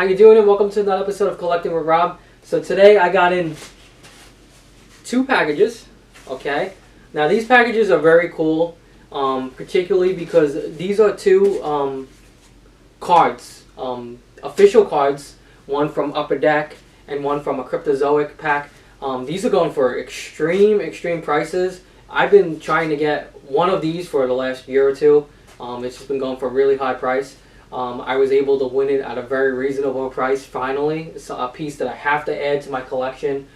How you doing? And welcome to another episode of Collecting with Rob. So today I got in 2 packages. Okay. Now these packages are very cool, particularly because these are 2 cards, official cards. One from Upper Deck and one from a Cryptozoic pack. These are going for extreme prices. I've been trying to get one of these for the last year or 2. It's just been going for a really high price. I was able to win it at a very reasonable price finally. It's a piece that I have to add to my collection.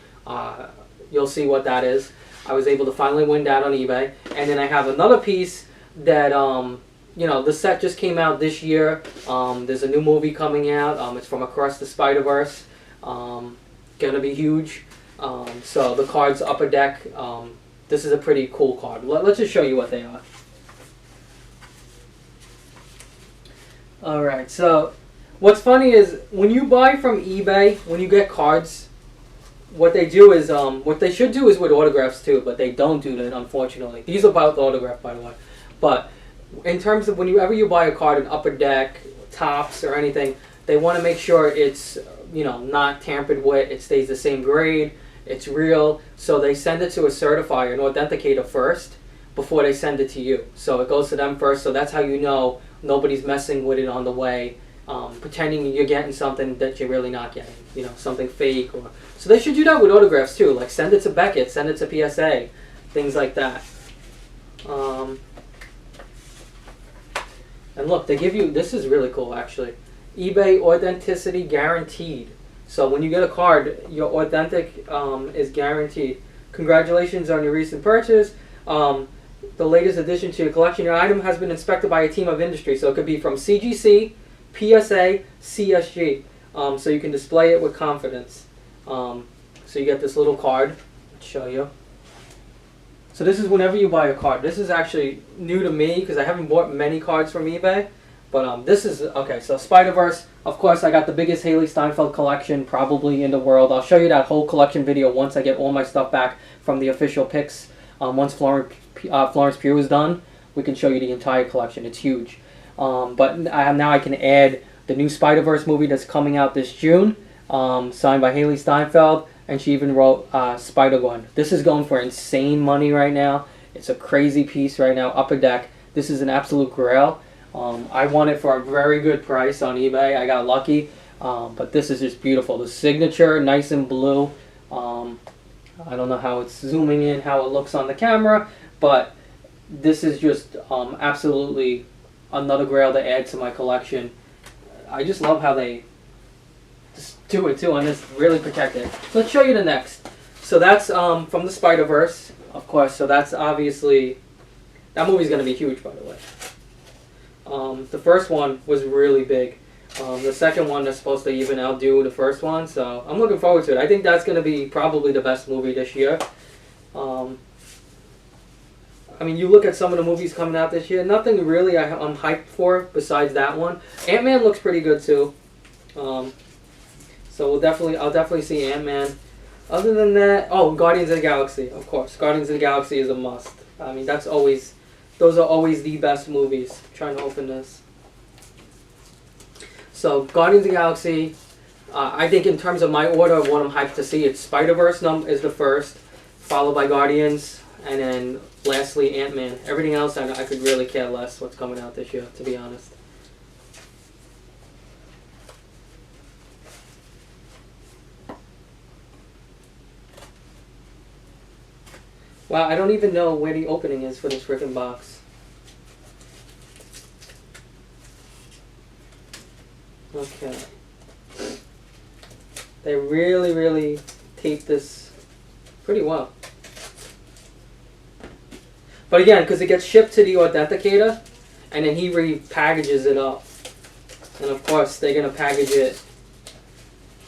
You'll see what that is. I was able to finally win that on eBay. And then I have another piece that, the set just came out this year. There's a new movie coming out. It's from Across the Spider-Verse. Gonna be huge. So the cards Upper Deck. This is a pretty cool card. Let's just show you what they are. Alright, so what's funny is when you buy from eBay, when you get cards, what they do is, what they should do is with autographs too, but they don't do that, unfortunately. These are about the autograph, by the way. But in terms of whenever you buy a card in Upper Deck, Tops, or anything, they want to make sure it's, not tampered with, it stays the same grade, it's real, so they send it to a certifier, an authenticator first, before they send it to you. So it goes to them first, so that's how you know nobody's messing with it on the way, pretending you're getting something that you're really not getting, something fake. So they should do that with autographs too, like send it to Beckett, send it to PSA, things like that. And look, they give you, this is really cool actually, eBay authenticity guaranteed. So when you get a card, your authentic is guaranteed. Congratulations on your recent purchase. The latest addition to your collection. Your item has been inspected by a team of industry. So it could be from CGC, PSA, CSG. So you can display it with confidence. So you get this little card. Let's show you. So this is whenever you buy a card. This is actually new to me because I haven't bought many cards from eBay. But this is, okay, so Spider-Verse. Of course, I got the biggest Hailee Steinfeld collection probably in the world. I'll show you that whole collection video once I get all my stuff back from the official picks. Once Florence Pugh is done, we can show you the entire collection. It's huge. But now I can add the new Spider-Verse movie that's coming out this June, signed by Hailee Steinfeld, and she even wrote Spider-Gwen. This is going for insane money right now. It's a crazy piece right now, Upper Deck. This is an absolute grail. I won it for a very good price on eBay. I got lucky, but this is just beautiful. The signature, nice and blue. I don't know how it's zooming in, how it looks on the camera, but this is just absolutely another grail to add to my collection. I just love how they just do it too, and it's really protected. So let's show you the next. So that's from the Spider-Verse, of course, so that's obviously, that movie's going to be huge, by the way. The first one was really big. The second one is supposed to even outdo the first one, so I'm looking forward to it. I think that's going to be probably the best movie this year. I mean, you look at some of the movies coming out this year, nothing really I'm hyped for besides that one. Ant-Man looks pretty good too. So I'll definitely see Ant-Man. Other than that, oh, Guardians of the Galaxy, of course. Guardians of the Galaxy is a must. I mean, those are always the best movies. I'm trying to open this. So, Guardians of the Galaxy, I think in terms of my order of what I'm hyped to see, it's Spider-Verse is the first, followed by Guardians, and then lastly Ant-Man. Everything else, I could really care less what's coming out this year, to be honest. Wow, I don't even know where the opening is for this freaking box. Okay. They really tape this pretty well. But again, because it gets shipped to the authenticator, and then he repackages it up. And of course, they're going to package it.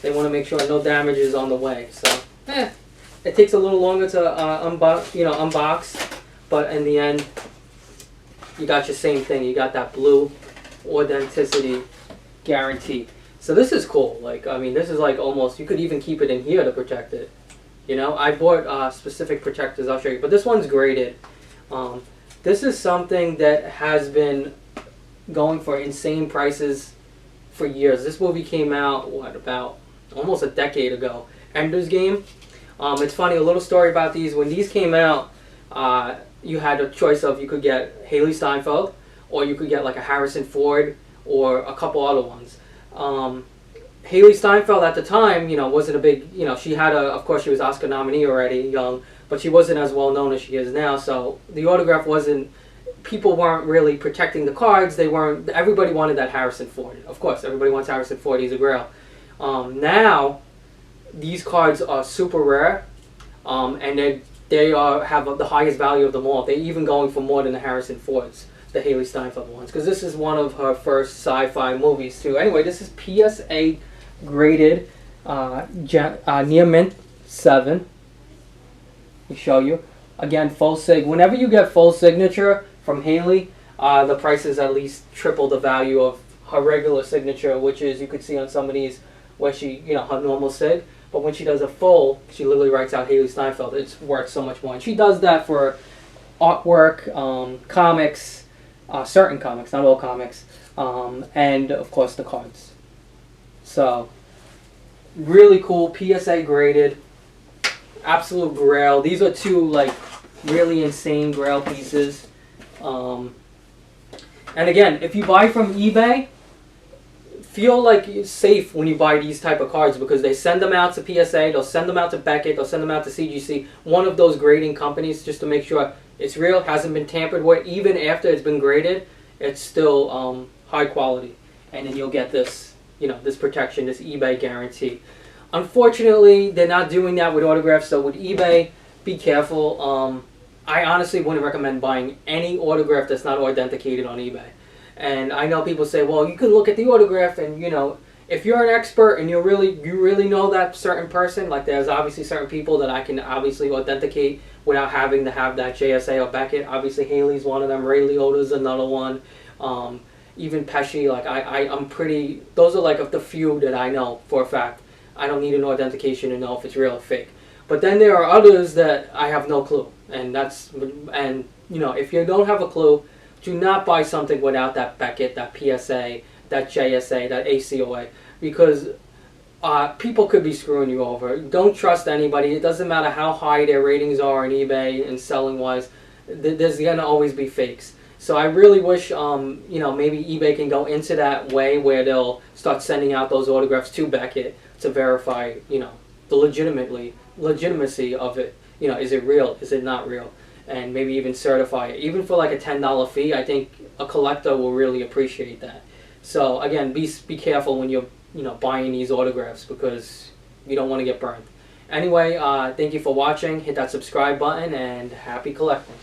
They want to make sure no damage is on the way. So, it takes a little longer to unbox, but in the end, you got your same thing. You got that blue authenticity guarantee. So this is cool. Like, I mean, this is like almost, you could even keep it in here to protect it. I bought specific protectors, I'll show you. But this one's graded. This is something that has been going for insane prices for years. This movie came out, what, about almost a decade ago. Enders game. It's funny, a little story about these. When these came out, you had a choice of, you could get Hailee Steinfeld, or you could get like a Harrison Ford, or a couple other ones. Hailee Steinfeld at the time, wasn't a big, she had of course she was Oscar nominee already, young, but she wasn't as well known as she is now, so the autograph wasn't, people weren't really protecting the cards, everybody wanted that Harrison Ford. Of course, everybody wants Harrison Ford, he's a grail. Now, these cards are super rare, and they have the highest value of them all. They're even going for more than the Harrison Fords, the Hailee Steinfeld ones, because this is one of her first sci-fi movies too. Anyway, this is PSA graded, near mint 7. We show you again full sig. Whenever you get full signature from Hailee, the price is at least triple the value of her regular signature, which is, you could see on some of these where she, her normal sig. But when she does a full, she literally writes out Hailee Steinfeld. It's worth so much more. And she does that for artwork, comics, certain comics, not all comics, and of course the cards. So, really cool, PSA graded, absolute grail. These are two like really insane grail pieces. And again, if you buy from eBay, feel like it's safe when you buy these type of cards, because they send them out to PSA, they'll send them out to Beckett, they'll send them out to CGC, one of those grading companies, just to make sure it's real, hasn't been tampered with. Even after it's been graded, it's still high quality. And then you'll get this, this protection, this eBay guarantee. Unfortunately, they're not doing that with autographs, so with eBay, be careful. I honestly wouldn't recommend buying any autograph that's not authenticated on eBay. And I know people say, well, you can look at the autograph and, if you're an expert and you really know that certain person, like there's obviously certain people that I can obviously authenticate without having to have that JSA or Beckett. Obviously, Hailee's one of them. Ray Liotta's another one. Even Pesci, like I'm pretty, those are like of the few that I know for a fact. I don't need an authentication to know if it's real or fake. But then there are others that I have no clue. And if you don't have a clue, do not buy something without that Beckett, that PSA, that JSA, that ACOA, because people could be screwing you over. Don't trust anybody. It doesn't matter how high their ratings are on eBay and selling-wise. There's going to always be fakes. So I really wish, maybe eBay can go into that way where they'll start sending out those autographs to Beckett to verify, the legitimacy of it. Is it real? Is it not real? And maybe even certify it. Even for like a $10 fee, I think a collector will really appreciate that. So again, be careful when you're buying these autographs, because you don't want to get burned. Anyway, thank you for watching. Hit that subscribe button and happy collecting.